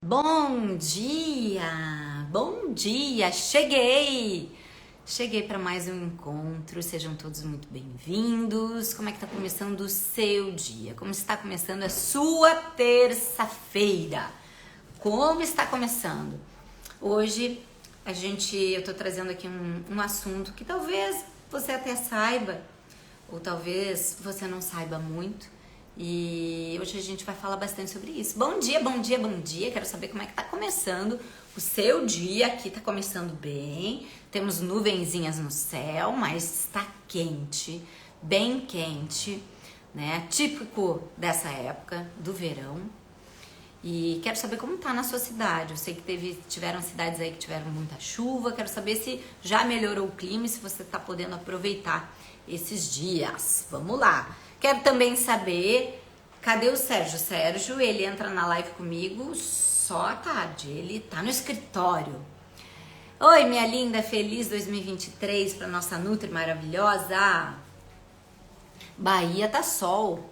Bom dia! Bom dia! Cheguei para mais um encontro. Sejam todos muito bem-vindos. Como é que tá começando o seu dia? Como está começando a sua terça-feira? Como está começando? Hoje eu tô trazendo aqui um assunto que talvez você até saiba, ou talvez você não saiba muito. E hoje a gente vai falar bastante sobre isso. Bom dia, bom dia, bom dia. Quero saber como é que tá começando o seu dia. Aqui tá começando bem. Temos nuvenzinhas no céu, mas está quente, bem quente, né? Típico dessa época do verão. E quero saber como tá na sua cidade. Eu sei que tiveram cidades aí que tiveram muita chuva. Quero saber se já melhorou o clima e se você tá podendo aproveitar esses dias. Vamos lá. Quero também saber, cadê o Sérgio? O Sérgio, ele entra na live comigo só à tarde, ele tá no escritório. Oi, minha linda, feliz 2023 para nossa Nutri maravilhosa. Bahia tá sol,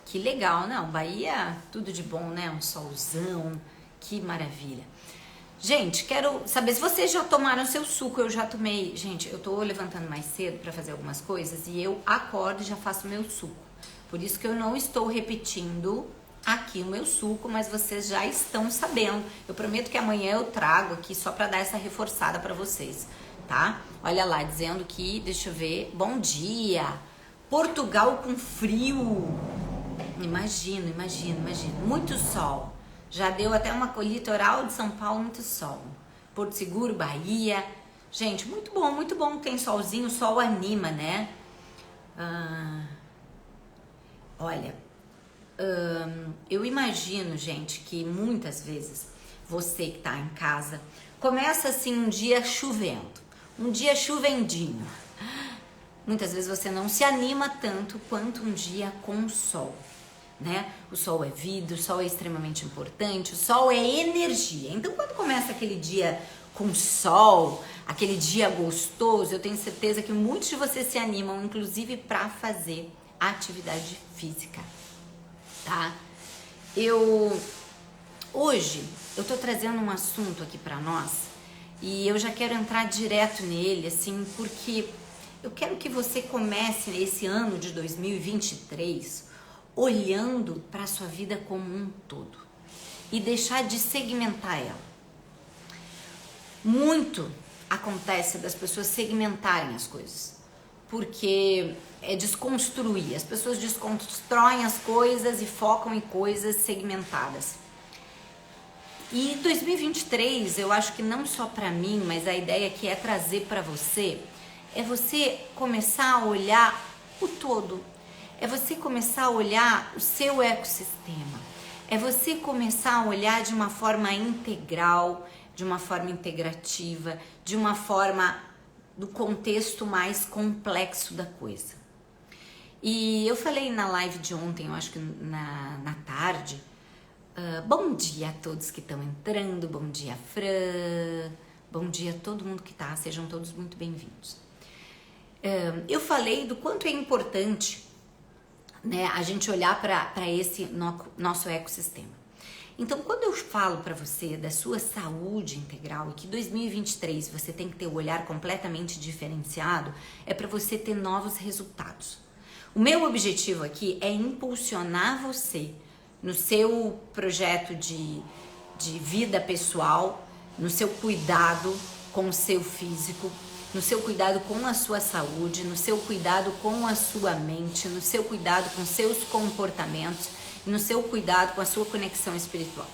que legal, não? Bahia, tudo de bom, né? Um solzão, que maravilha. Gente, quero saber se vocês já tomaram seu suco. Eu já tomei. Gente, eu tô levantando mais cedo para fazer algumas coisas e eu acordo e já faço meu suco. Por isso que eu não estou repetindo aqui o meu suco, mas vocês já estão sabendo. Eu prometo que amanhã eu trago aqui só para dar essa reforçada para vocês, tá? Olha lá, dizendo que, deixa eu ver, bom dia. Portugal com frio. Imagino. Muito sol. Já deu até uma litoral de São Paulo, muito sol. Porto Seguro, Bahia. Gente, muito bom. Tem solzinho, o sol anima, né? Olha, eu imagino, gente, que muitas vezes você que tá em casa começa assim um dia chovendo, um dia chuvendinho. Muitas vezes você não se anima tanto quanto um dia com sol, né? O sol é vida, o sol é extremamente importante, o sol é energia. Então, quando começa aquele dia com sol, aquele dia gostoso, eu tenho certeza que muitos de vocês se animam, inclusive para fazer atividade física, tá? Hoje eu tô trazendo um assunto aqui para nós e eu já quero entrar direto nele, assim, porque eu quero que você comece esse ano de 2023 olhando para a sua vida como um todo e deixar de segmentar ela. Muito acontece das pessoas segmentarem as coisas, porque é desconstruir. As pessoas desconstroem as coisas e focam em coisas segmentadas. E 2023, eu acho que não só para mim, mas a ideia que é trazer para você é você começar a olhar o todo. É você começar a olhar o seu ecossistema. É você começar a olhar de uma forma integral, de uma forma integrativa, de uma forma do contexto mais complexo da coisa. E eu falei na live de ontem, eu acho que na tarde, bom dia a todos que estão entrando, bom dia Fran, bom dia a todo mundo que tá, sejam todos muito bem-vindos. Eu falei do quanto é importante, né, a gente olhar para esse nosso ecossistema. Então, quando eu falo para você da sua saúde integral e que 2023 você tem que ter o olhar completamente diferenciado, é para você ter novos resultados. O meu objetivo aqui é impulsionar você no seu projeto de vida pessoal, no seu cuidado com o seu físico, no seu cuidado com a sua saúde, no seu cuidado com a sua mente, no seu cuidado com seus comportamentos, no seu cuidado com a sua conexão espiritual.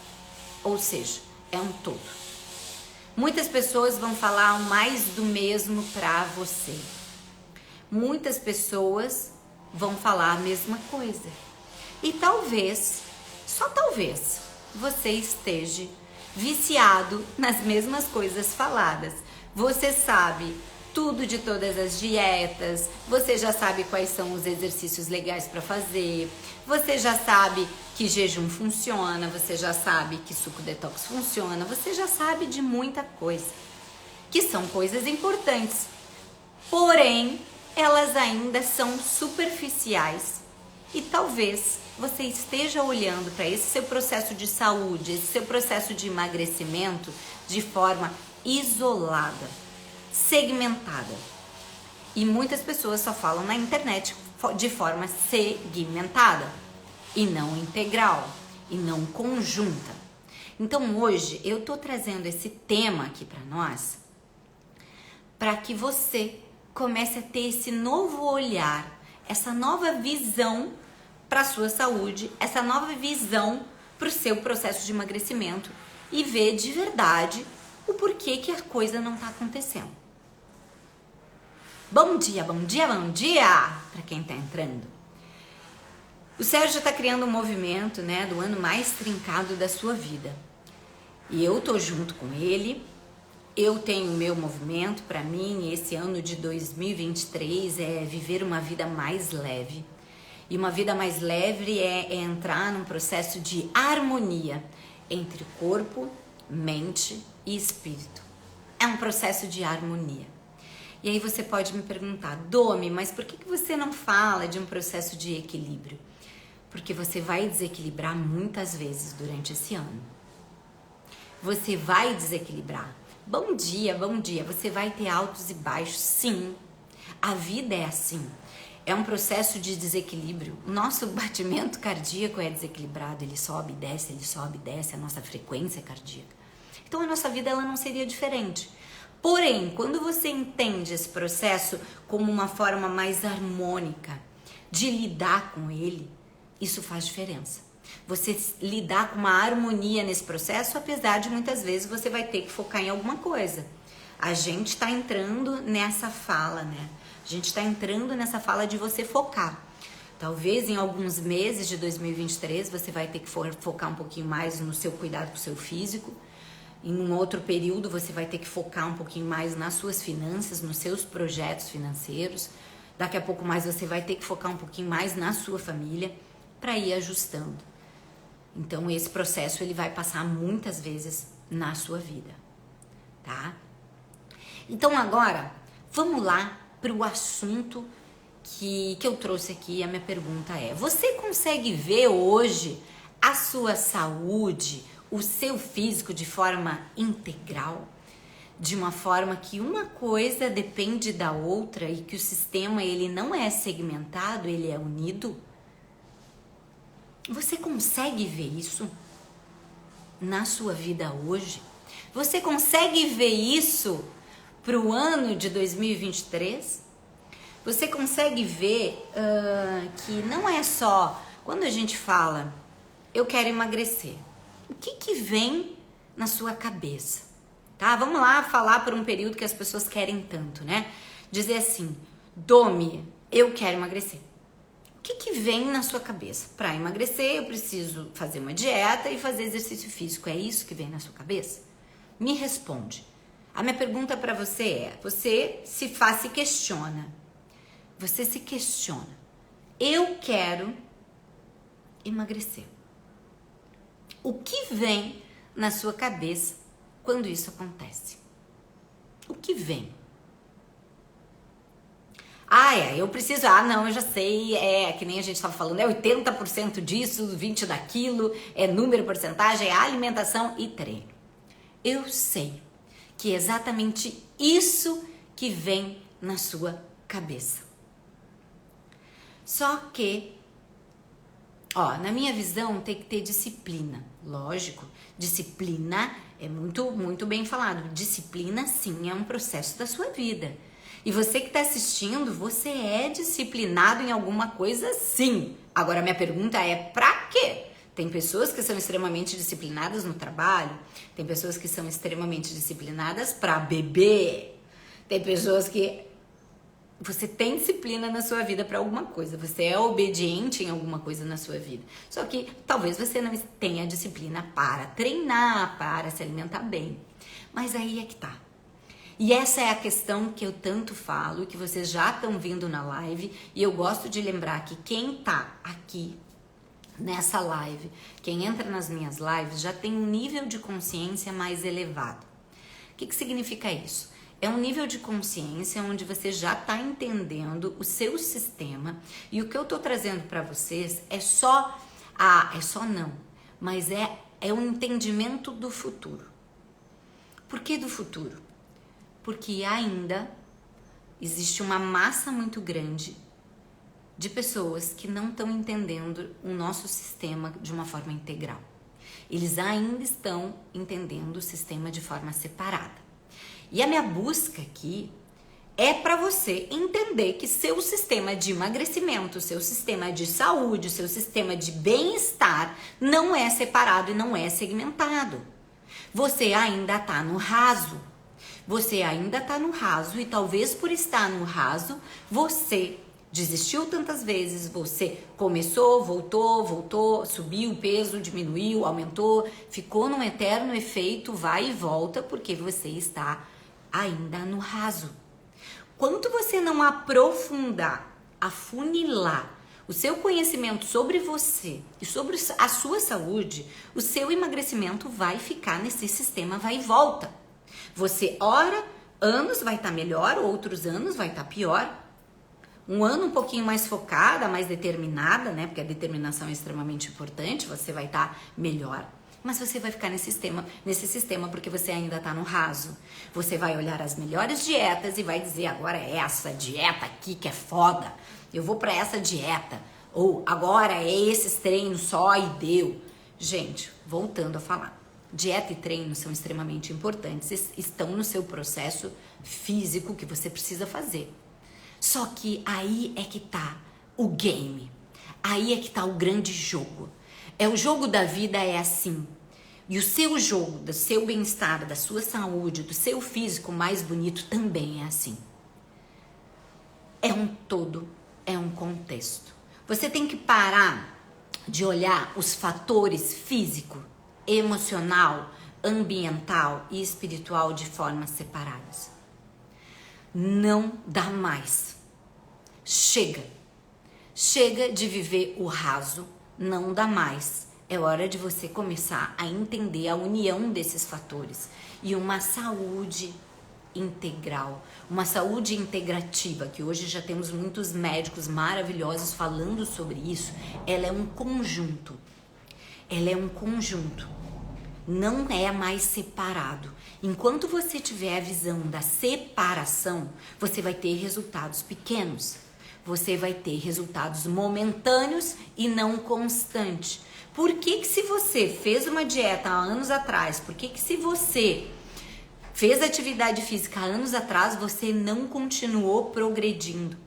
Ou seja, é um todo. Muitas pessoas vão falar mais do mesmo para você. Muitas pessoas vão falar a mesma coisa. E talvez, só talvez, você esteja viciado nas mesmas coisas faladas. Você sabe tudo de todas as dietas, você já sabe quais são os exercícios legais para fazer, você já sabe que jejum funciona, você já sabe que suco detox funciona, você já sabe de muita coisa, que são coisas importantes, porém elas ainda são superficiais E talvez você esteja olhando para esse seu processo de saúde, esse seu processo de emagrecimento de forma isolada, segmentada. E muitas pessoas só falam na internet de forma segmentada e não integral e não conjunta. Então hoje eu tô trazendo esse tema aqui para nós, para que você comece a ter esse novo olhar, essa nova visão para a sua saúde, essa nova visão para o seu processo de emagrecimento e ver de verdade o porquê que a coisa não está acontecendo. Bom dia, bom dia, bom dia para quem está entrando. O Sérgio está criando um movimento, né, do ano mais trincado da sua vida. E eu tô junto com ele. Eu tenho o meu movimento. Para mim, esse ano de 2023 é viver uma vida mais leve. E uma vida mais leve é entrar num processo de harmonia entre corpo, mente e espírito. É um processo de harmonia. E aí você pode me perguntar, Domi, mas por que você não fala de um processo de equilíbrio? Porque você vai desequilibrar muitas vezes durante esse ano. Você vai desequilibrar. Bom dia, bom dia. Você vai ter altos e baixos, sim. A vida é assim. É um processo de desequilíbrio. O nosso batimento cardíaco é desequilibrado. Ele sobe e desce, a nossa frequência cardíaca. Então a nossa vida ela não seria diferente. Porém, quando você entende esse processo como uma forma mais harmônica de lidar com ele, isso faz diferença. Você lidar com uma harmonia nesse processo, apesar de muitas vezes você vai ter que focar em alguma coisa. A gente está entrando nessa fala, né? A gente está entrando nessa fala de você focar. Talvez em alguns meses de 2023 você vai ter que focar um pouquinho mais no seu cuidado com o seu físico. Em um outro período você vai ter que focar um pouquinho mais nas suas finanças, nos seus projetos financeiros. Daqui a pouco mais você vai ter que focar um pouquinho mais na sua família para ir ajustando. Então esse processo ele vai passar muitas vezes na sua vida, tá? Então agora vamos lá para o assunto que eu trouxe aqui. A minha pergunta é: você consegue ver hoje a sua saúde, o seu físico de forma integral? De uma forma que uma coisa depende da outra e que o sistema ele não é segmentado, ele é unido? Você consegue ver isso na sua vida hoje? Você consegue ver isso para o ano de 2023? Você consegue ver que não é só quando a gente fala eu quero emagrecer, o que vem na sua cabeça? Tá? Vamos lá falar por um período que as pessoas querem tanto, né? Dizer assim, Domi, eu quero emagrecer. O que vem na sua cabeça? Para emagrecer, eu preciso fazer uma dieta e fazer exercício físico. É isso que vem na sua cabeça? Me responde. A minha pergunta para você é: você se questiona. Você se questiona. Eu quero emagrecer. O que vem na sua cabeça quando isso acontece? O que vem? Eu preciso, não, eu já sei, que nem a gente estava falando, é 80% disso, 20% daquilo, é número, porcentagem, é alimentação e treino. Eu sei que é exatamente isso que vem na sua cabeça. Só que, na minha visão, tem que ter disciplina. Lógico, disciplina é muito, muito bem falado. Disciplina, sim, é um processo da sua vida. E você que está assistindo, você é disciplinado em alguma coisa, sim. Agora, minha pergunta é, pra quê? Tem pessoas que são extremamente disciplinadas no trabalho, tem pessoas que são extremamente disciplinadas para beber, tem pessoas que... Você tem disciplina na sua vida para alguma coisa, você é obediente em alguma coisa na sua vida. Só que talvez você não tenha disciplina para treinar, para se alimentar bem. Mas aí é que tá. E essa é a questão que eu tanto falo, que vocês já estão vindo na live, e eu gosto de lembrar que quem tá aqui nessa live, quem entra nas minhas lives, já tem um nível de consciência mais elevado. O que significa isso? É um nível de consciência onde você já está entendendo o seu sistema, e o que eu tô trazendo para vocês é só não, mas é um entendimento do futuro. Por que do futuro? Porque ainda existe uma massa muito grande de pessoas que não estão entendendo o nosso sistema de uma forma integral. Eles ainda estão entendendo o sistema de forma separada. E a minha busca aqui é para você entender que seu sistema de emagrecimento, seu sistema de saúde, seu sistema de bem-estar não é separado e não é segmentado. Você ainda está no raso. Você ainda está no raso e talvez por estar no raso, você desistiu tantas vezes, você começou, voltou, subiu o peso, diminuiu, aumentou, ficou num eterno efeito vai e volta porque você está ainda no raso. Quanto você não aprofundar, afunilar o seu conhecimento sobre você e sobre a sua saúde, o seu emagrecimento vai ficar nesse sistema vai e volta. Você anos vai estar melhor, outros anos vai estar pior. Um ano um pouquinho mais focada, mais determinada, né? Porque a determinação é extremamente importante, você vai estar melhor. Mas você vai ficar nesse sistema porque você ainda está no raso. Você vai olhar as melhores dietas e vai dizer, agora é essa dieta aqui que é foda. Eu vou para essa dieta. Ou agora é esses treinos só e deu. Gente, voltando a falar. Dieta e treino são extremamente importantes, estão no seu processo físico que você precisa fazer. Só que aí é que tá o game, aí é que tá o grande jogo. O jogo da vida é assim, e o seu jogo, do seu bem-estar, da sua saúde, do seu físico mais bonito também é assim. É um todo, é um contexto. Você tem que parar de olhar os fatores físico, emocional, ambiental e espiritual de formas separadas. Não dá mais. Chega. Chega de viver o raso. Não dá mais. É hora de você começar a entender a união desses fatores e uma saúde integral, uma saúde integrativa, que hoje já temos muitos médicos maravilhosos falando sobre isso. Ela é um conjunto. Ela é um conjunto, não é mais separado. Enquanto você tiver a visão da separação, você vai ter resultados pequenos. Você vai ter resultados momentâneos e não constantes. Por que se você fez uma dieta há anos atrás, por que se você fez atividade física há anos atrás, você não continuou progredindo?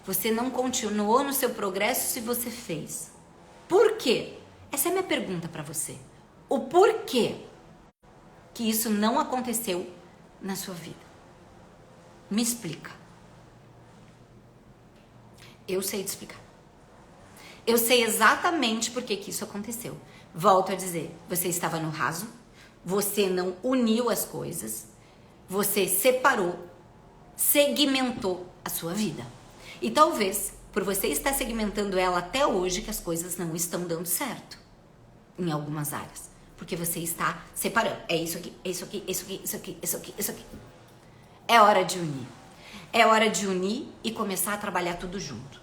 Você não continuou no seu progresso se você fez. Por quê? Essa é a minha pergunta para você. O porquê que isso não aconteceu na sua vida? Me explica. Eu sei te explicar. Eu sei exatamente por que isso aconteceu. Volto a dizer, você estava no raso, você não uniu as coisas, você separou, segmentou a sua vida. E talvez, por você estar segmentando ela até hoje, que as coisas não estão dando certo. Em algumas áreas, porque você está separando. É isso aqui, é isso aqui, isso aqui, isso aqui, isso aqui, isso aqui. É hora de unir. É hora de unir e começar a trabalhar tudo junto.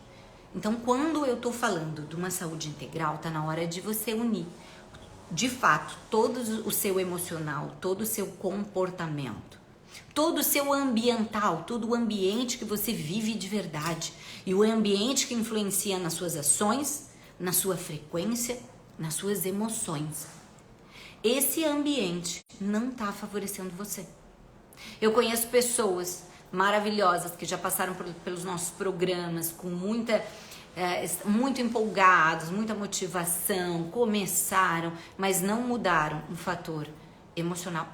Então, quando eu tô falando de uma saúde integral, tá na hora de você unir, de fato, todo o seu emocional, todo o seu comportamento, todo o seu ambiental, todo o ambiente que você vive de verdade e o ambiente que influencia nas suas ações, na sua frequência, nas suas emoções. Esse ambiente não está favorecendo você. Eu conheço pessoas maravilhosas que já passaram pelos nossos programas com muito empolgados, muita motivação, começaram, mas não mudaram um fator emocional.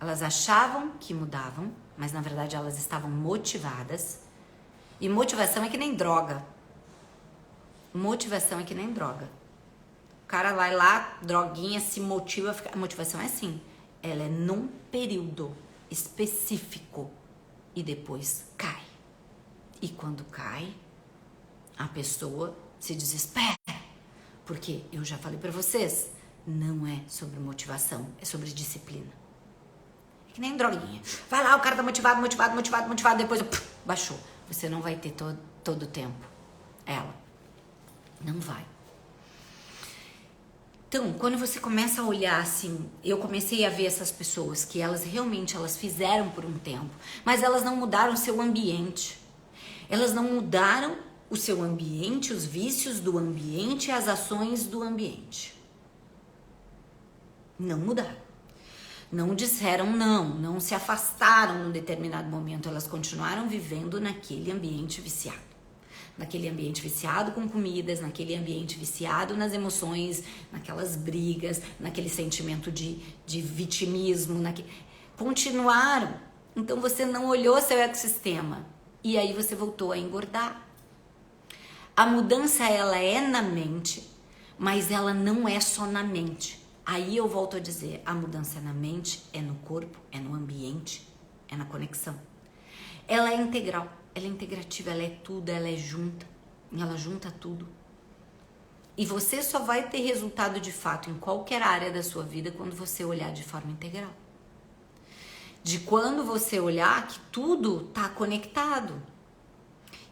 Elas achavam que mudavam, mas na verdade elas estavam motivadas. E motivação é que nem droga. Motivação é que nem droga. O cara vai lá, droguinha, se motiva. A motivação é assim. Ela é num período específico e depois cai. E quando cai, a pessoa se desespera. Porque eu já falei pra vocês, não é sobre motivação, é sobre disciplina. Que nem droguinha. Vai lá, o cara tá motivado, depois baixou. Você não vai ter todo o tempo. Ela. Não vai. Então, quando você começa a olhar assim, eu comecei a ver essas pessoas que elas realmente fizeram por um tempo, mas elas não mudaram o seu ambiente. Elas não mudaram o seu ambiente, os vícios do ambiente, as ações do ambiente. Não mudaram. Não disseram não se afastaram num determinado momento, elas continuaram vivendo naquele ambiente viciado. Naquele ambiente viciado com comidas, naquele ambiente viciado nas emoções, naquelas brigas, naquele sentimento de vitimismo, continuaram. Então você não olhou seu ecossistema e aí você voltou a engordar. A mudança ela é na mente, mas ela não é só na mente. Aí eu volto a dizer, a mudança é na mente, é no corpo, é no ambiente, é na conexão. Ela é integral. Ela é integrativa, ela é tudo, ela é junta. Ela junta tudo. E você só vai ter resultado de fato em qualquer área da sua vida quando você olhar de forma integral. De quando você olhar que tudo está conectado.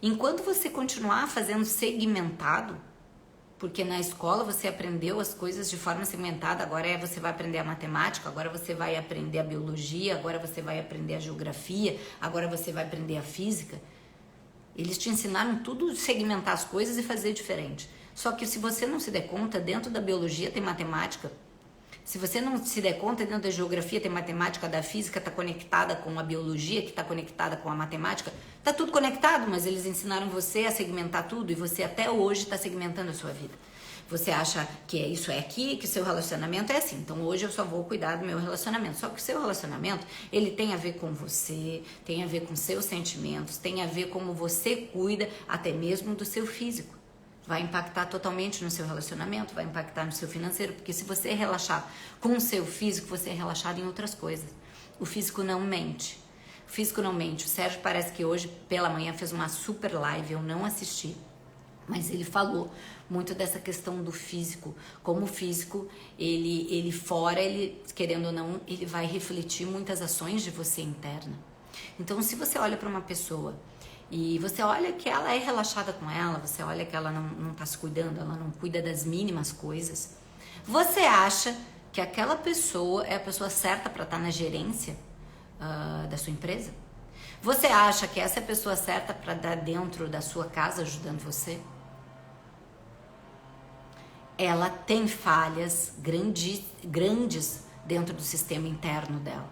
Enquanto você continuar fazendo segmentado, porque na escola você aprendeu as coisas de forma segmentada, agora você vai aprender a matemática, agora você vai aprender a biologia, agora você vai aprender a geografia, agora você vai aprender a física. Eles te ensinaram tudo, segmentar as coisas e fazer diferente. Só que se você não se der conta, dentro da biologia tem matemática. Se você não se der conta, dentro da geografia tem matemática, da física está conectada com a biologia, que está conectada com a matemática. Está tudo conectado, mas eles ensinaram você a segmentar tudo e você até hoje está segmentando a sua vida. Você acha que isso é aqui, que seu relacionamento é assim. Então hoje eu só vou cuidar do meu relacionamento. Só que o seu relacionamento, ele tem a ver com você, tem a ver com seus sentimentos, tem a ver como você cuida até mesmo do seu físico. Vai impactar totalmente no seu relacionamento, vai impactar no seu financeiro, porque se você relaxar com o seu físico, você é relaxado em outras coisas. O físico não mente. O físico não mente. O Sérgio parece que hoje pela manhã fez uma super live, eu não assisti. Mas ele falou muito dessa questão do físico, como o físico, ele fora, ele querendo ou não, ele vai refletir muitas ações de você interna. Então, se você olha para uma pessoa e você olha que ela é relaxada com ela, você olha que ela não tá se cuidando, ela não cuida das mínimas coisas, você acha que aquela pessoa é a pessoa certa para estar na gerência da sua empresa? Você acha que essa é a pessoa certa para dar dentro da sua casa ajudando você? Ela tem falhas grandes dentro do sistema interno dela.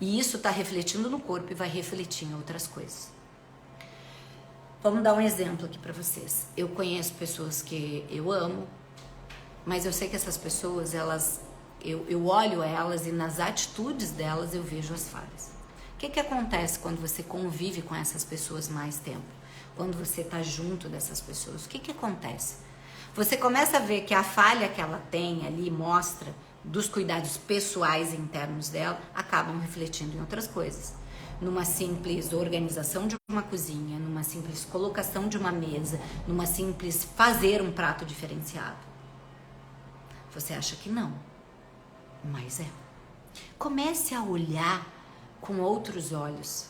E isso está refletindo no corpo e vai refletir em outras coisas. Vamos dar um exemplo aqui para vocês. Eu conheço pessoas que eu amo, mas eu sei que essas pessoas, eu olho elas e nas atitudes delas eu vejo as falhas. O que acontece quando você convive com essas pessoas mais tempo? Quando você está junto dessas pessoas, o que acontece? Você começa a ver que a falha que ela tem ali mostra dos cuidados pessoais e internos dela, acabam refletindo em outras coisas. Numa simples organização de uma cozinha, numa simples colocação de uma mesa, numa simples fazer um prato diferenciado. Você acha que não, mas é. Comece a olhar com outros olhos.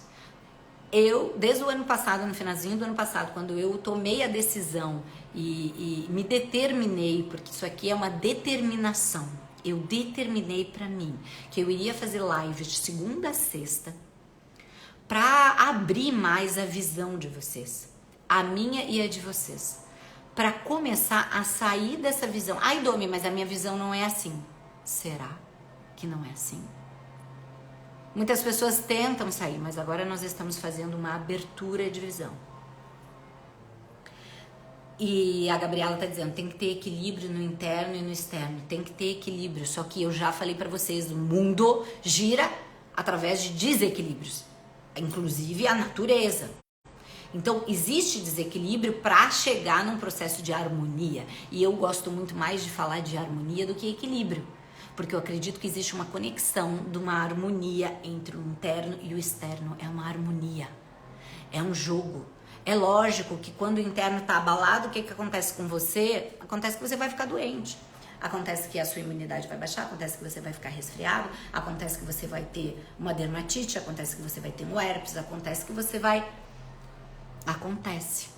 Eu, desde o ano passado, no finalzinho do ano passado, quando eu tomei a decisão e me determinei, porque isso aqui é uma determinação, eu determinei pra mim que eu iria fazer lives de segunda a sexta pra abrir mais a visão de vocês, a minha e a de vocês, pra começar a sair dessa visão. Ai, Domi, mas a minha visão não é assim. Será que não é assim? Muitas pessoas tentam sair, mas agora nós estamos fazendo uma abertura de visão. E a Gabriela tá dizendo, tem que ter equilíbrio no interno e no externo, tem que ter equilíbrio. Só que eu já falei para vocês, o mundo gira através de desequilíbrios, inclusive a natureza. Então, existe desequilíbrio para chegar num processo de harmonia. E eu gosto muito mais de falar de harmonia do que equilíbrio. Porque eu acredito que existe uma conexão de uma harmonia entre o interno e o externo. É uma harmonia. É um jogo. É lógico que quando o interno está abalado, o que acontece com você? Acontece que você vai ficar doente. acontece que a sua imunidade vai baixar, acontece que você vai ficar resfriado, acontece que você vai ter uma dermatite, acontece que você vai ter um herpes, acontece que você vai... Acontece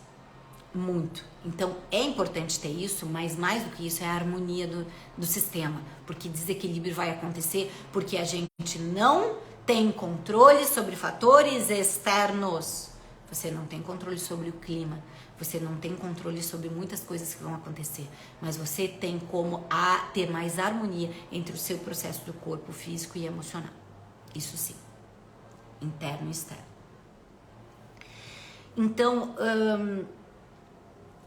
muito. Então, é importante ter isso, mas mais do que isso é a harmonia do sistema, porque desequilíbrio vai acontecer porque a gente não tem controle sobre fatores externos. Você não tem controle sobre o clima, você não tem controle sobre muitas coisas que vão acontecer, mas você tem como ter mais harmonia entre o seu processo do corpo físico e emocional. Isso sim, interno e externo. Então,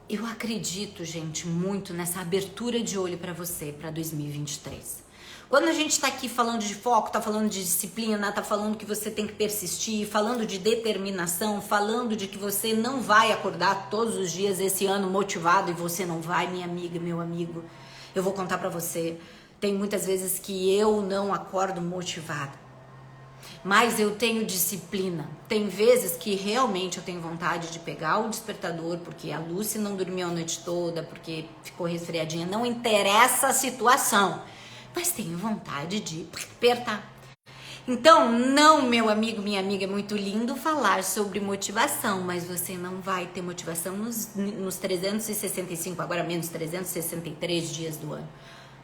eu acredito, gente, muito nessa abertura de olho para você, para 2023. Quando a gente tá aqui falando de foco, tá falando de disciplina, tá falando que você tem que persistir, falando de determinação, falando de que você não vai acordar todos os dias esse ano motivado, e você não vai, minha amiga, meu amigo, eu vou contar pra você, tem muitas vezes que eu não acordo motivada. Mas eu tenho disciplina. Tem vezes que realmente eu tenho vontade de pegar o despertador, porque a Lucy não dormiu a noite toda, porque ficou resfriadinha. Não interessa a situação, mas tenho vontade de apertar. Então, não, meu amigo, minha amiga, é muito lindo falar sobre motivação, mas você não vai ter motivação nos 365, agora menos 363 dias do ano.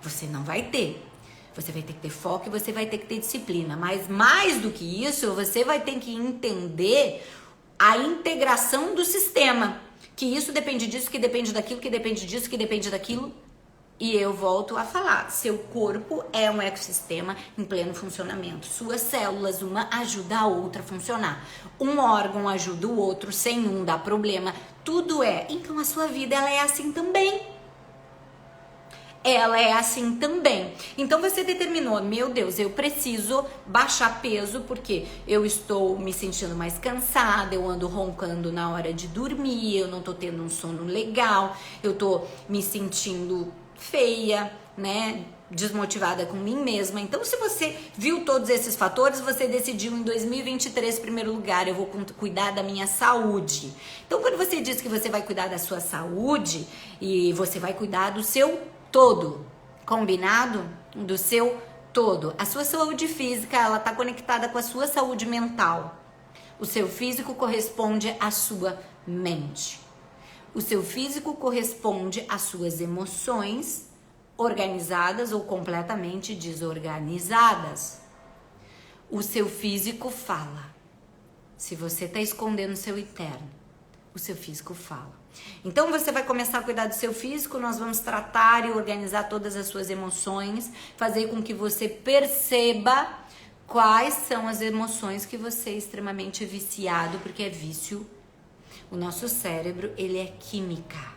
Você não vai ter. Você vai ter que ter foco e você vai ter que ter disciplina. Mas mais do que isso, você vai ter que entender a integração do sistema. Que isso depende disso, que depende daquilo, que depende disso, que depende daquilo. E eu volto a falar, seu corpo é um ecossistema em pleno funcionamento. Suas células, uma ajuda a outra a funcionar. Um órgão ajuda o outro, sem um dá problema. Tudo é. Então a sua vida, ela é assim também. Ela é assim também. Então você determinou, meu Deus, eu preciso baixar peso porque eu estou me sentindo mais cansada, eu ando roncando na hora de dormir, eu não tô tendo um sono legal, eu tô me sentindo feia, né? Desmotivada com mim mesma. Então, se você viu todos esses fatores, você decidiu em 2023, em primeiro lugar, eu vou cuidar da minha saúde. Então, quando você diz que você vai cuidar da sua saúde e você vai cuidar do seu todo, combinado? Do seu todo. A sua saúde física, ela tá conectada com a sua saúde mental. O seu físico corresponde à sua mente. O seu físico corresponde às suas emoções organizadas ou completamente desorganizadas. O seu físico fala. Se você tá escondendo o seu interno, o seu físico fala. Então você vai começar a cuidar do seu físico, nós vamos tratar e organizar todas as suas emoções, fazer com que você perceba quais são as emoções que você é extremamente viciado, porque é vício. O nosso cérebro, ele é química.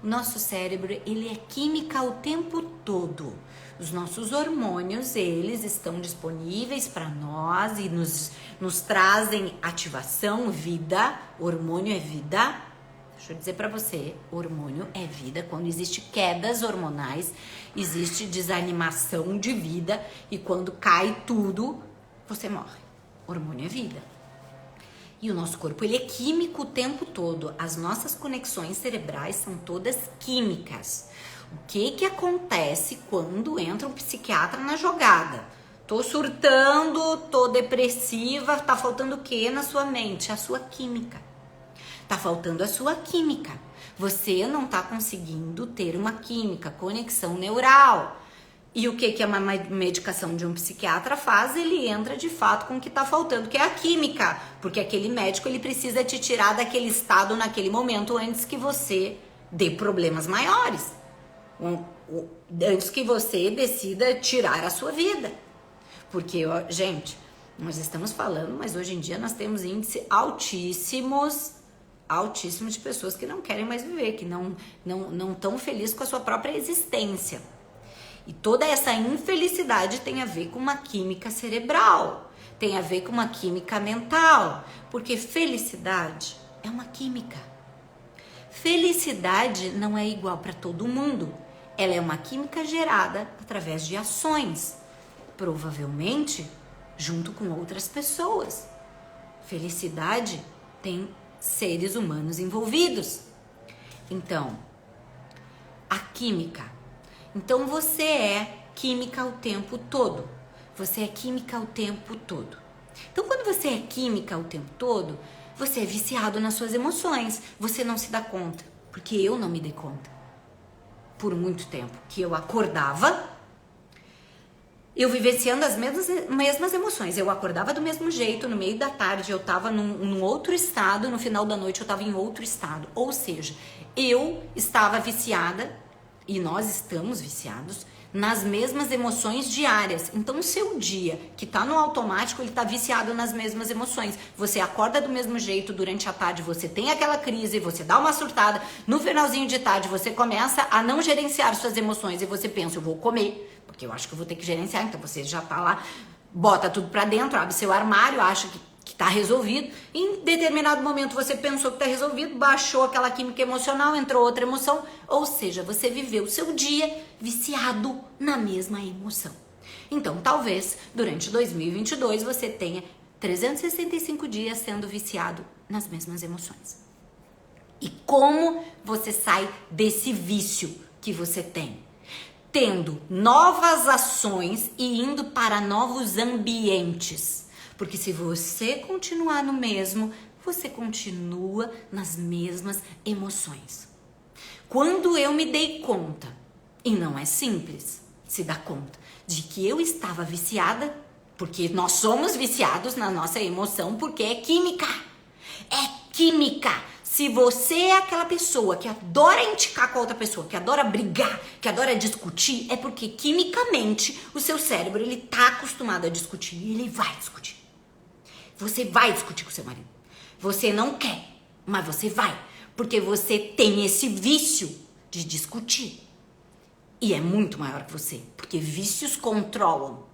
O nosso cérebro, ele é química o tempo todo. Os nossos hormônios, eles estão disponíveis para nós e nos trazem ativação, vida. Hormônio é vida. Deixa eu dizer pra você, hormônio é vida. Quando existe quedas hormonais, existe desanimação de vida e quando cai tudo, você morre. Hormônio é vida. E o nosso corpo, ele é químico o tempo todo. As nossas conexões cerebrais são todas químicas. O que acontece quando entra um psiquiatra na jogada? Tô surtando, tô depressiva, tá faltando o que na sua mente? A sua química. Tá faltando a sua química. Você não tá conseguindo ter uma química, conexão neural. E o que uma medicação de um psiquiatra faz? Ele entra de fato com o que tá faltando, que é a química. Porque aquele médico, ele precisa te tirar daquele estado naquele momento antes que você dê problemas maiores. Antes que você decida tirar a sua vida. Porque, gente, nós estamos falando, mas hoje em dia nós temos índices altíssimos de pessoas que não querem mais viver, que não estão felizes com a sua própria existência. E toda essa infelicidade tem a ver com uma química cerebral, tem a ver com uma química mental, porque felicidade é uma química. Felicidade não é igual para todo mundo, ela é uma química gerada através de ações, provavelmente junto com outras pessoas. Felicidade tem seres humanos envolvidos. Então, a química. Então você é química o tempo todo. Você é química o tempo todo. Então quando você é química o tempo todo, você é viciado nas suas emoções. Você não se dá conta, porque eu não me dei conta. Por muito tempo que eu acordava, eu vivenciando as mesmas emoções. Eu acordava do mesmo jeito, no meio da tarde eu tava num outro estado, no final da noite eu tava em outro estado. Ou seja, eu estava viciada, e nós estamos viciados, nas mesmas emoções diárias. Então o seu dia, que tá no automático, ele tá viciado nas mesmas emoções. Você acorda do mesmo jeito durante a tarde, você tem aquela crise, você dá uma surtada, no finalzinho de tarde você começa a não gerenciar suas emoções e você pensa, eu vou comer, porque eu acho que eu vou ter que gerenciar. Então você já tá lá, bota tudo pra dentro, abre seu armário, acha que tá resolvido. Em determinado momento você pensou que tá resolvido, baixou aquela química emocional, entrou outra emoção, ou seja, você viveu o seu dia viciado na mesma emoção. Então talvez durante 2022 você tenha 365 dias sendo viciado nas mesmas emoções. E como você sai desse vício que você tem? Tendo novas ações e indo para novos ambientes. Porque se você continuar no mesmo, você continua nas mesmas emoções. Quando eu me dei conta, e não é simples se dar conta, de que eu estava viciada, porque nós somos viciados na nossa emoção, porque é química. É química. Se você é aquela pessoa que adora indicar com a outra pessoa, que adora brigar, que adora discutir, é porque quimicamente o seu cérebro, ele tá acostumado a discutir e ele vai discutir. Você vai discutir com seu marido. Você não quer, mas você vai. Porque você tem esse vício de discutir. E é muito maior que você. Porque vícios controlam.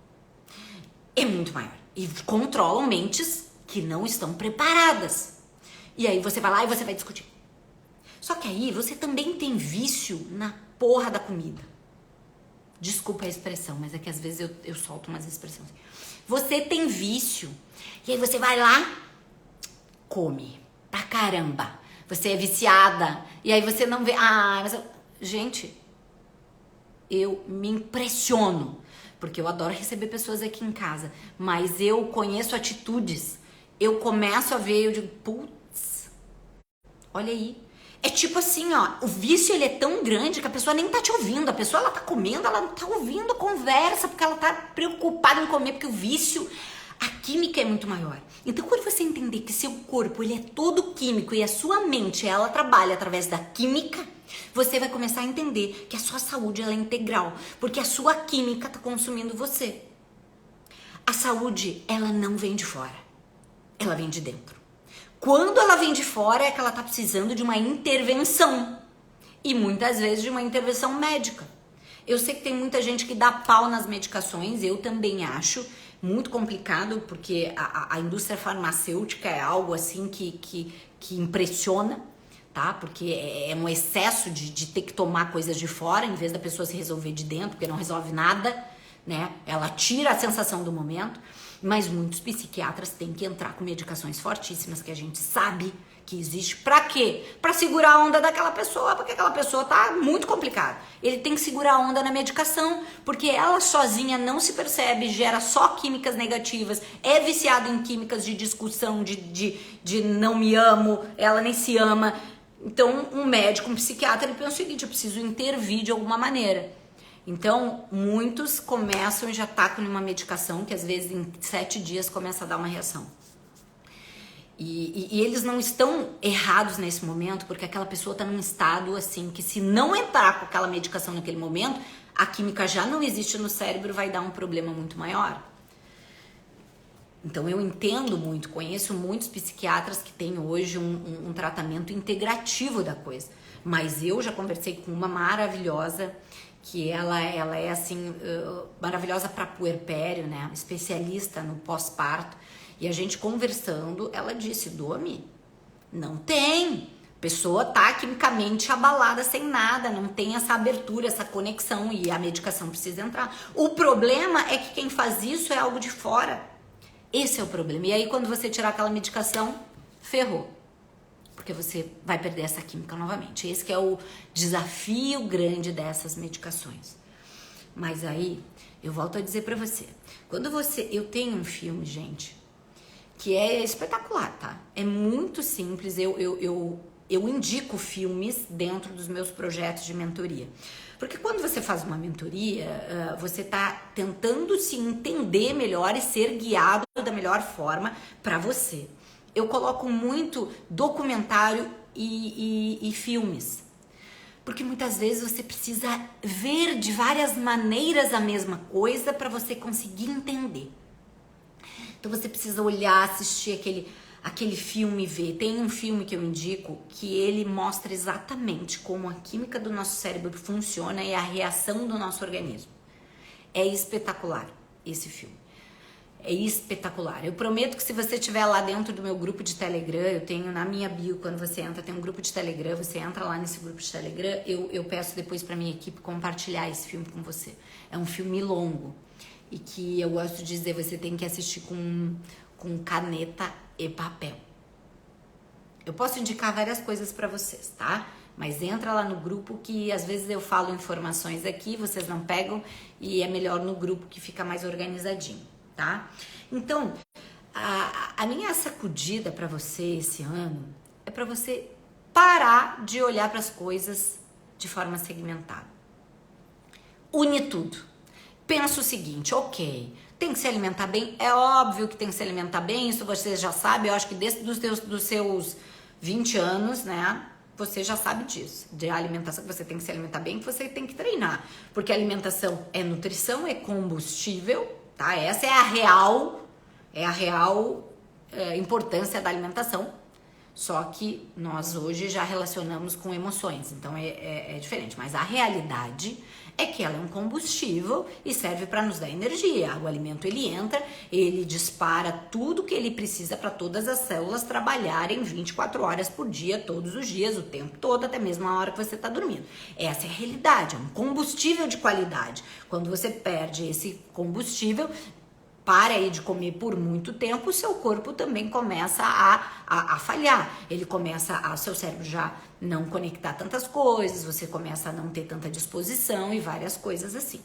É muito maior. E controlam mentes que não estão preparadas. E aí você vai lá e você vai discutir. Só que aí você também tem vício na porra da comida. Desculpa a expressão, mas é que às vezes eu solto umas expressões. Você tem vício. E aí você vai lá, come pra caramba. Você é viciada. E aí você não vê... Gente, eu me impressiono. Porque eu adoro receber pessoas aqui em casa. Mas eu conheço atitudes. Eu começo a ver, eu digo, putz, olha aí. É tipo assim, ó, o vício ele é tão grande que a pessoa nem tá te ouvindo. A pessoa, ela tá comendo, ela não tá ouvindo a conversa, porque ela tá preocupada em comer, porque o vício, a química é muito maior. Então, quando você entender que seu corpo, ele é todo químico e a sua mente, ela trabalha através da química, você vai começar a entender que a sua saúde, ela é integral, porque a sua química tá consumindo você. A saúde, ela não vem de fora, ela vem de dentro. Quando ela vem de fora é que ela tá precisando de uma intervenção. E muitas vezes de uma intervenção médica. Eu sei que tem muita gente que dá pau nas medicações, eu também acho muito complicado, porque a indústria farmacêutica é algo assim que impressiona, tá? Porque é um excesso de ter que tomar coisas de fora, em vez da pessoa se resolver de dentro, porque não resolve nada, né? Ela tira a sensação do momento. Mas muitos psiquiatras têm que entrar com medicações fortíssimas que a gente sabe que existe. Pra quê? Pra segurar a onda daquela pessoa, porque aquela pessoa tá muito complicada. Ele tem que segurar a onda na medicação, porque ela sozinha não se percebe, gera só químicas negativas, é viciada em químicas de discussão, de não me amo, ela nem se ama. Então, um médico, um psiquiatra, ele pensa o seguinte, eu preciso intervir de alguma maneira. Então, muitos começam e já tacam numa medicação que às vezes em 7 dias começa a dar uma reação. E eles não estão errados nesse momento, porque aquela pessoa está num estado assim, que se não entrar com aquela medicação naquele momento, a química já não existe no cérebro, vai dar um problema muito maior. Então eu entendo muito, conheço muitos psiquiatras que têm hoje um tratamento integrativo da coisa. Mas eu já conversei com uma maravilhosa, que ela é assim, maravilhosa para puerpério, né? Especialista no pós-parto. E a gente conversando, ela disse, Domi, não tem. A pessoa tá quimicamente abalada sem nada, não tem essa abertura, essa conexão e a medicação precisa entrar. O problema é que quem faz isso é algo de fora. Esse é o problema. E aí quando você tirar aquela medicação, ferrou. Porque você vai perder essa química novamente. Esse que é o desafio grande dessas medicações. Mas aí, eu volto a dizer pra você, eu tenho um filme, gente, que é espetacular, tá? É muito simples, eu indico filmes dentro dos meus projetos de mentoria. Porque quando você faz uma mentoria, você tá tentando se entender melhor e ser guiado da melhor forma para você. Eu coloco muito documentário e filmes. Porque muitas vezes você precisa ver de várias maneiras a mesma coisa para você conseguir entender. Então você precisa olhar, assistir aquele filme e ver. Tem um filme que eu indico que ele mostra exatamente como a química do nosso cérebro funciona e a reação do nosso organismo. É espetacular esse filme. É espetacular. Eu prometo que se você estiver lá dentro do meu grupo de Telegram, eu tenho na minha bio, quando você entra, tem um grupo de Telegram, você entra lá nesse grupo de Telegram, eu peço depois pra minha equipe compartilhar esse filme com você. É um filme longo e que eu gosto de dizer, você tem que assistir com caneta e papel. Eu posso indicar várias coisas pra vocês, tá? Mas entra lá no grupo que às vezes eu falo informações aqui, vocês não pegam e é melhor no grupo que fica mais organizadinho. Tá? Então, a minha sacudida para você esse ano é para você parar de olhar para as coisas de forma segmentada. Une tudo. Pensa o seguinte, ok, tem que se alimentar bem, é óbvio que tem que se alimentar bem, isso você já sabe, eu acho que desde dos seus 20 anos, né? Você já sabe disso, de alimentação, que você tem que se alimentar bem, que você tem que treinar. Porque alimentação é nutrição, é combustível, tá? Essa é a real importância da alimentação. Só que nós hoje já relacionamos com emoções, então é diferente. Mas a realidade é que ela é um combustível e serve para nos dar energia. O alimento ele entra, ele dispara tudo que ele precisa para todas as células trabalharem 24 horas por dia, todos os dias, o tempo todo, até mesmo a hora que você está dormindo. Essa é a realidade, é um combustível de qualidade. Quando você perde esse combustível, para aí de comer por muito tempo, o seu corpo também começa a falhar. Ele começa seu cérebro já não conectar tantas coisas, você começa a não ter tanta disposição e várias coisas assim.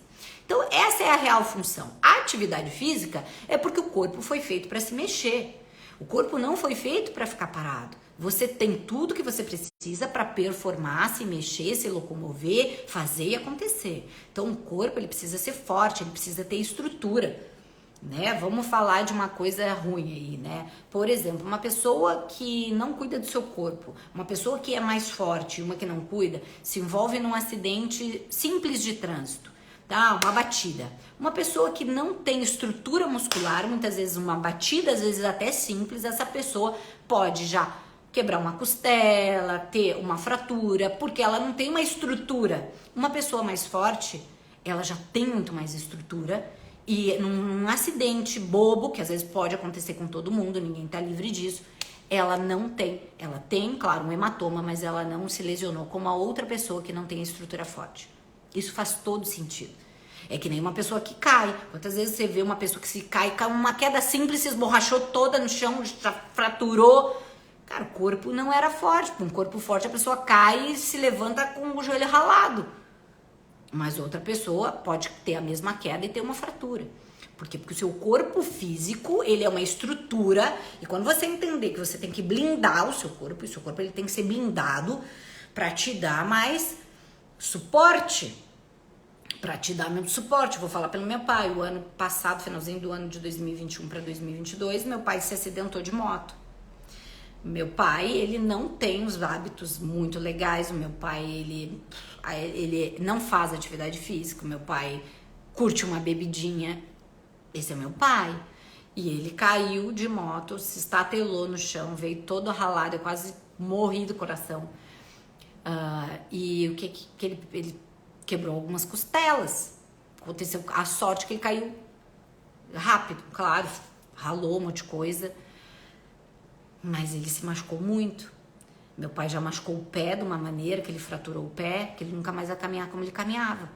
Então, essa é a real função. A atividade física é porque o corpo foi feito para se mexer. O corpo não foi feito para ficar parado. Você tem tudo que você precisa para performar, se mexer, se locomover, fazer e acontecer. Então, o corpo ele precisa ser forte, ele precisa ter estrutura. Né? Vamos falar de uma coisa ruim aí, né? Por exemplo, uma pessoa que não cuida do seu corpo, uma pessoa que é mais forte, uma que não cuida, se envolve num acidente simples de trânsito, tá? Uma batida. Uma pessoa que não tem estrutura muscular, muitas vezes uma batida, às vezes até simples, essa pessoa pode já quebrar uma costela, ter uma fratura, porque ela não tem uma estrutura. Uma pessoa mais forte, ela já tem muito mais estrutura. E num acidente bobo, que às vezes pode acontecer com todo mundo, ninguém tá livre disso, ela não tem. Ela tem, claro, um hematoma, mas ela não se lesionou como a outra pessoa que não tem estrutura forte. Isso faz todo sentido. É que nem uma pessoa que cai. Quantas vezes você vê uma pessoa que se cai uma queda simples, se esborrachou toda no chão, já fraturou. Cara, o corpo não era forte. Com um corpo forte a pessoa cai e se levanta com o joelho ralado. Mas outra pessoa pode ter a mesma queda e ter uma fratura. Por quê? Porque o seu corpo físico, ele é uma estrutura, e quando você entender que você tem que blindar o seu corpo ele tem que ser blindado para te dar mais suporte. Para te dar mesmo suporte. Vou falar pelo meu pai. O ano passado, finalzinho do ano de 2021 para 2022, meu pai se acidentou de moto. Meu pai, ele não tem os hábitos muito legais. O meu pai, ele não faz atividade física. O meu pai curte uma bebidinha. Esse é meu pai. E ele caiu de moto, se estatelou no chão, veio todo ralado, eu quase morri do coração. E o que ele quebrou algumas costelas. Aconteceu a sorte que ele caiu rápido, claro, ralou um monte de coisa. Mas ele se machucou muito. Meu pai já machucou o pé de uma maneira que ele fraturou o pé, que ele nunca mais ia caminhar como ele caminhava.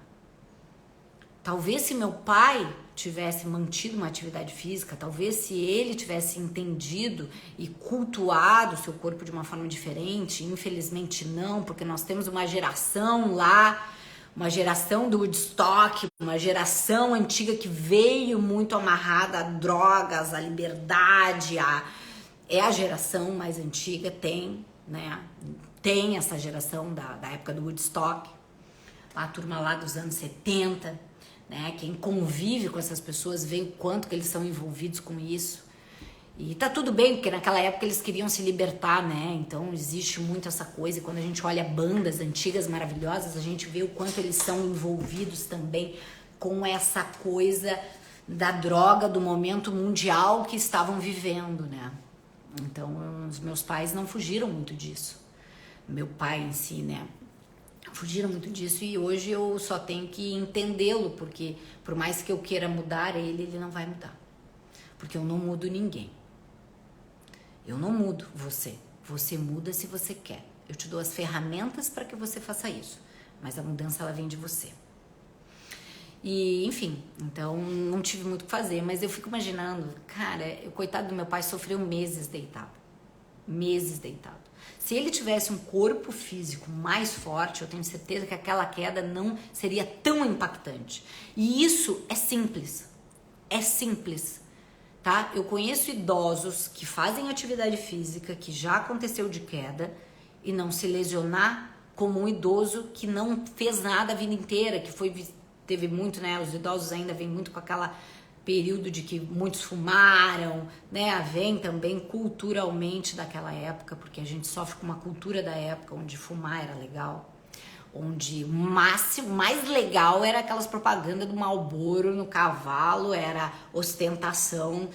Talvez se meu pai tivesse mantido uma atividade física, talvez se ele tivesse entendido e cultuado o seu corpo de uma forma diferente, infelizmente não, porque nós temos uma geração lá, uma geração do Woodstock, uma geração antiga que veio muito amarrada a drogas, a liberdade, é a geração mais antiga, tem, né? Tem essa geração da época do Woodstock, a turma lá dos anos 70, né? Quem convive com essas pessoas vê o quanto que eles são envolvidos com isso. E tá tudo bem, porque naquela época eles queriam se libertar, né? Então existe muito essa coisa. E quando a gente olha bandas antigas maravilhosas, a gente vê o quanto eles são envolvidos também com essa coisa da droga, do momento mundial que estavam vivendo, né? Então os meus pais não fugiram muito disso. Meu pai em si, né? Fugiram muito disso e hoje eu só tenho que entendê-lo, porque por mais que eu queira mudar ele não vai mudar. Porque eu não mudo ninguém. Eu não mudo você. Você muda se você quer. Eu te dou as ferramentas para que você faça isso. Mas a mudança, ela vem de você. E, enfim, então não tive muito o que fazer. Mas eu fico imaginando, cara, o coitado do meu pai sofreu meses deitado. Meses deitado. Se ele tivesse um corpo físico mais forte, eu tenho certeza que aquela queda não seria tão impactante. E isso é simples. É simples. Tá? Eu conheço idosos que fazem atividade física, que já aconteceu de queda e não se lesionar, como um idoso que não fez nada a vida inteira, que teve muito, né? Os idosos ainda vêm muito com aquela período de que muitos fumaram, né? Vem também culturalmente daquela época, porque a gente sofre com uma cultura da época onde fumar era legal. Onde o máximo, mais legal era aquelas propagandas do Marlboro no cavalo, era ostentação.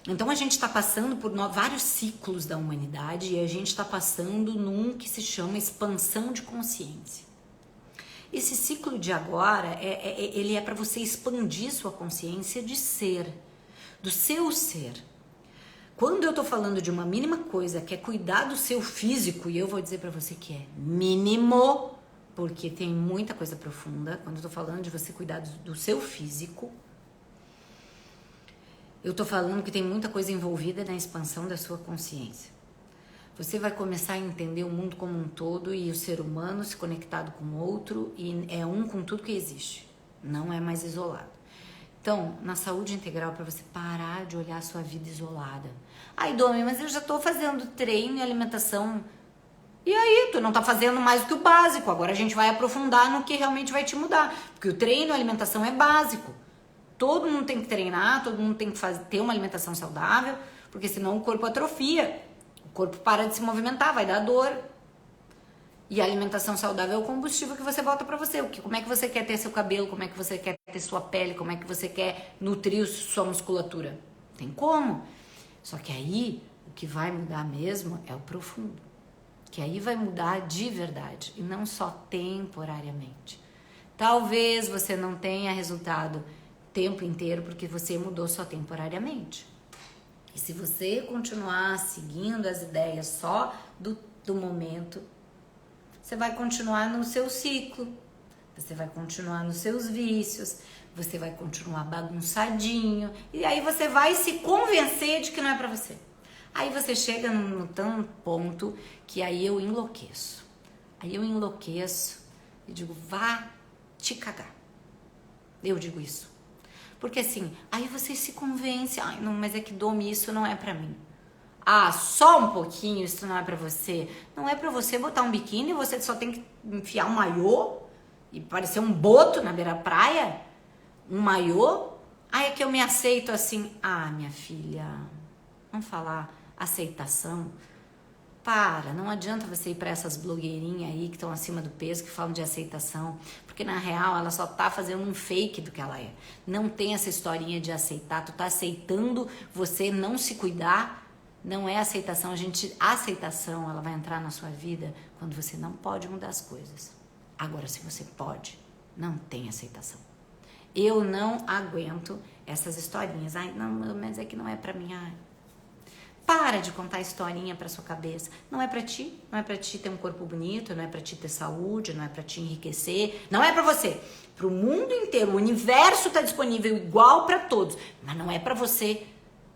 Então a gente está passando por vários ciclos da humanidade e a gente está passando num que se chama expansão de consciência. Esse ciclo de agora, ele é para você expandir sua consciência de ser, do seu ser. Quando eu tô falando de uma mínima coisa, que é cuidar do seu físico, e eu vou dizer para você que é mínimo, porque tem muita coisa profunda. Quando eu tô falando de você cuidar do seu físico, eu tô falando que tem muita coisa envolvida na expansão da sua consciência. Você vai começar a entender o mundo como um todo e o ser humano se conectado com o outro e é um com tudo que existe. Não é mais isolado. Então, na saúde integral, para você parar de olhar a sua vida isolada. Ai, Domi, mas eu já tô fazendo treino e alimentação. E aí, tu não tá fazendo mais do que o básico. Agora a gente vai aprofundar no que realmente vai te mudar. Porque o treino e a alimentação é básico. Todo mundo tem que treinar, todo mundo tem que ter uma alimentação saudável, porque senão o corpo atrofia. O corpo para de se movimentar, vai dar dor. E a alimentação saudável é o combustível que você bota pra você. Como é que você quer ter seu cabelo, como é que você quer ter sua pele, como é que você quer nutrir sua musculatura. Tem como. Só que aí, o que vai mudar mesmo é o profundo. Que aí vai mudar de verdade e não só temporariamente. Talvez você não tenha resultado o tempo inteiro porque você mudou só temporariamente. E se você continuar seguindo as ideias só do momento, você vai continuar no seu ciclo, você vai continuar nos seus vícios, você vai continuar bagunçadinho e aí você vai se convencer de que não é pra você. Aí você chega num tão ponto que aí eu enlouqueço. Aí eu enlouqueço e digo, vá te cagar. Eu digo isso. Porque assim, aí você se convence, ai não, mas é que Domi, isso não é pra mim. Ah, só um pouquinho, isso não é pra você. Não é pra você botar um biquíni, você só tem que enfiar um maiô e parecer um boto na beira-praia. Um maiô. Aí é que eu me aceito assim. Ah, minha filha, vamos falar aceitação. Para, não adianta você ir para essas blogueirinhas aí que estão acima do peso, que falam de aceitação, porque na real ela só tá fazendo um fake do que ela é. Não tem essa historinha de aceitar, tu tá aceitando você não se cuidar, não é aceitação. A aceitação, ela vai entrar na sua vida quando você não pode mudar as coisas. Agora, se você pode, não tem aceitação. Eu não aguento essas historinhas. Ai, não, mas é que não é pra mim. Ai. Para de contar historinha pra sua cabeça. Não é pra ti. Não é pra ti ter um corpo bonito, não é pra ti ter saúde, não é pra te enriquecer. Não é pra você. Pro mundo inteiro. O universo tá disponível igual pra todos. Mas não é pra você.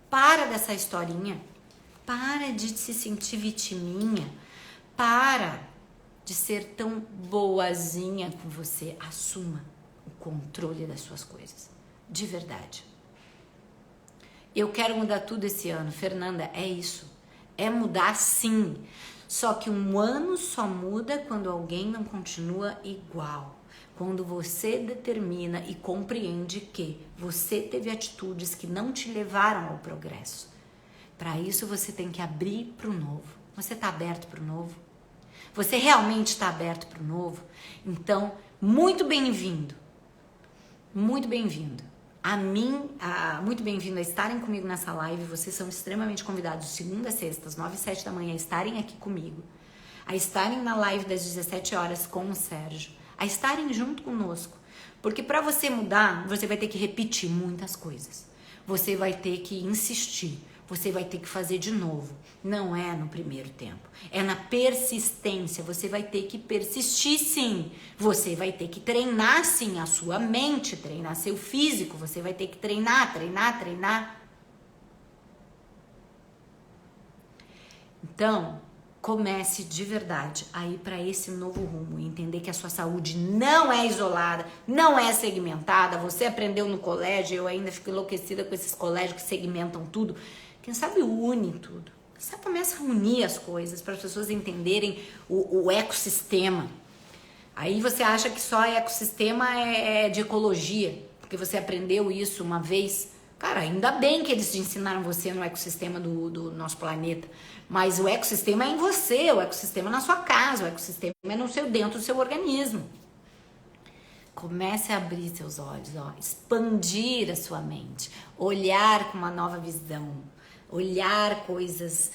Para dessa historinha. Para de se sentir vitiminha. Para. de ser tão boazinha com você. Assuma o controle das suas coisas, de verdade. Eu quero mudar tudo esse ano, Fernanda, é isso. É mudar sim. Só que um ano só muda quando alguém não continua igual. Quando você determina e compreende que você teve atitudes que não te levaram ao progresso. Para isso você tem que abrir para o novo. Você está aberto para o novo? Você realmente está aberto para o novo? Então, muito bem-vindo. Muito bem-vindo. Muito bem-vindo a estarem comigo nessa live. Vocês são extremamente convidados de segunda a sexta, às 9 e 7 da manhã, a estarem aqui comigo. A estarem na live das 17 horas com o Sérgio. A estarem junto conosco. Porque para você mudar, você vai ter que repetir muitas coisas. Você vai ter que insistir. Você vai ter que fazer de novo. Não é no primeiro tempo. É na persistência. Você vai ter que persistir sim. Você vai ter que treinar sim a sua mente, treinar seu físico. Você vai ter que treinar. Então, comece de verdade a ir para esse novo rumo e entender que a sua saúde não é isolada, não é segmentada. Você aprendeu no colégio, eu ainda fico enlouquecida com esses colégios que segmentam tudo. Quem sabe une tudo. Quem sabe começa a unir as coisas para as pessoas entenderem o ecossistema. Aí você acha que só ecossistema é de ecologia, porque você aprendeu isso uma vez. Cara, ainda bem que eles te ensinaram você no ecossistema do nosso planeta. Mas o ecossistema é em você, o ecossistema é na sua casa, o ecossistema é dentro do seu organismo. Comece a abrir seus olhos, expandir a sua mente, olhar com uma nova visão, olhar coisas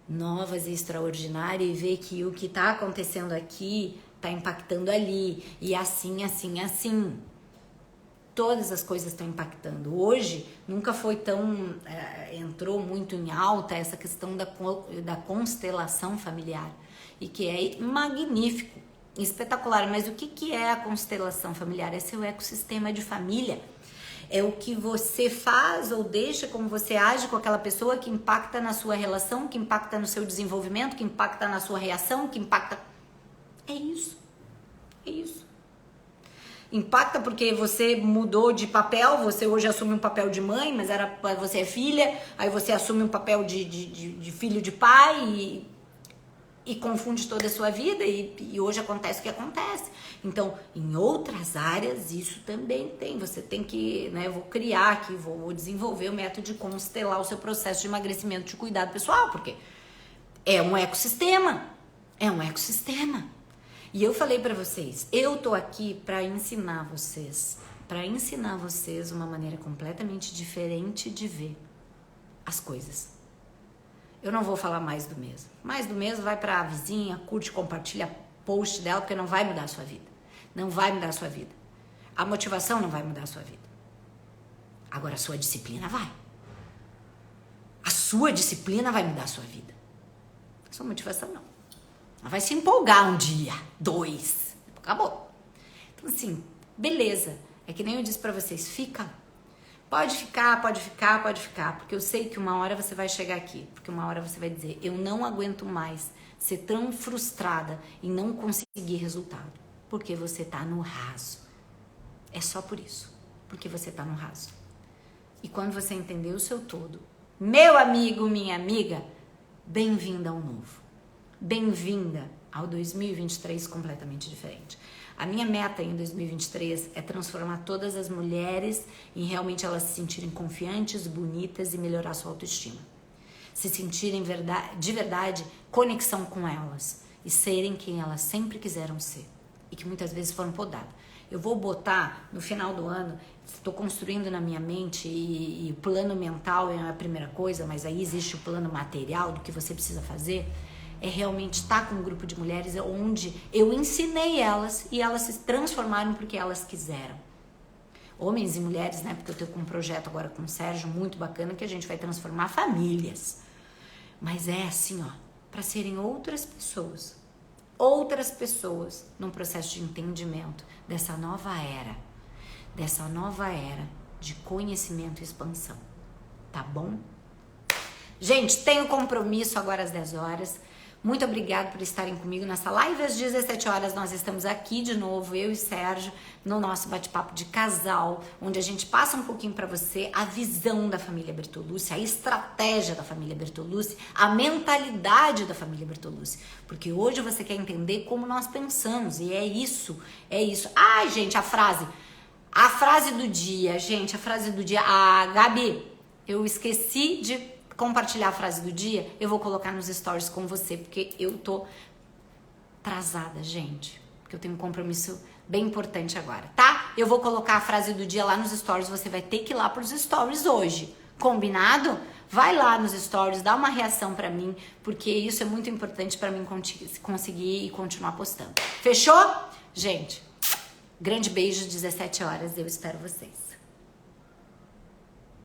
novas e extraordinárias e ver que o que está acontecendo aqui está impactando ali. E assim. Todas as coisas estão impactando. Hoje, nunca foi tão... entrou muito em alta essa questão da constelação familiar. E que é magnífico, espetacular. Mas o que é a constelação familiar? É seu ecossistema de família. É o que você faz ou deixa, como você age com aquela pessoa que impacta na sua relação, que impacta no seu desenvolvimento, que impacta na sua reação, que impacta... É isso. Impacta porque você mudou de papel, você hoje assume um papel de mãe, mas você é filha, aí você assume um papel de filho de pai e confunde toda a sua vida e hoje acontece o que acontece. Então, em outras áreas, isso também tem. Você tem que, eu vou criar aqui, vou desenvolver o método de constelar o seu processo de emagrecimento, de cuidado pessoal, porque é um ecossistema. E eu falei pra vocês, eu tô aqui pra ensinar vocês uma maneira completamente diferente de ver as coisas. Eu não vou falar mais do mesmo. Mais do mesmo vai pra vizinha, curte, compartilha post dela, porque não vai mudar a sua vida. Não vai mudar a sua vida. A motivação não vai mudar a sua vida. Agora a sua disciplina vai. A sua disciplina vai mudar a sua vida. A sua motivação não. Ela vai se empolgar um dia, 2. Acabou. Então assim, beleza. É que nem eu disse pra vocês, fica. Pode ficar, porque eu sei que uma hora você vai chegar aqui, porque uma hora você vai dizer, eu não aguento mais ser tão frustrada e não conseguir resultado, porque você tá no raso. É só por isso, porque você tá no raso. E quando você entender o seu todo, meu amigo, minha amiga, bem-vinda ao novo. Bem-vinda ao 2023 completamente diferente. A minha meta em 2023 é transformar todas as mulheres em realmente elas se sentirem confiantes, bonitas e melhorar sua autoestima. Se sentirem de verdade conexão com elas e serem quem elas sempre quiseram ser e que muitas vezes foram podadas. Eu vou botar no final do ano, estou construindo na minha mente e o plano mental é a primeira coisa, mas aí existe o plano material do que você precisa fazer. É realmente estar com um grupo de mulheres onde eu ensinei elas e elas se transformaram porque elas quiseram. Homens e mulheres, porque eu estou com um projeto agora com o Sérgio muito bacana que a gente vai transformar famílias. Mas é assim, para serem outras pessoas num processo de entendimento dessa nova era de conhecimento e expansão. Tá bom? Gente, tenho compromisso agora às 10 horas. Muito obrigada por estarem comigo nessa live. Às 17 horas nós estamos aqui de novo, eu e Sérgio, no nosso bate-papo de casal, onde a gente passa um pouquinho para você a visão da família Bertolucci, a estratégia da família Bertolucci, a mentalidade da família Bertolucci. Porque hoje você quer entender como nós pensamos, e é isso, é isso. Ai, gente, a frase do dia, gente, a frase do dia. Ah, Gabi, eu esqueci de compartilhar a frase do dia, eu vou colocar nos stories com você, porque eu tô atrasada, gente, porque eu tenho um compromisso bem importante agora, tá? Eu vou colocar a frase do dia lá nos stories, você vai ter que ir lá pros stories hoje, combinado? Vai lá nos stories, dá uma reação pra mim, porque isso é muito importante pra mim conseguir e continuar postando. Fechou? Gente, grande beijo, 17 horas, eu espero vocês.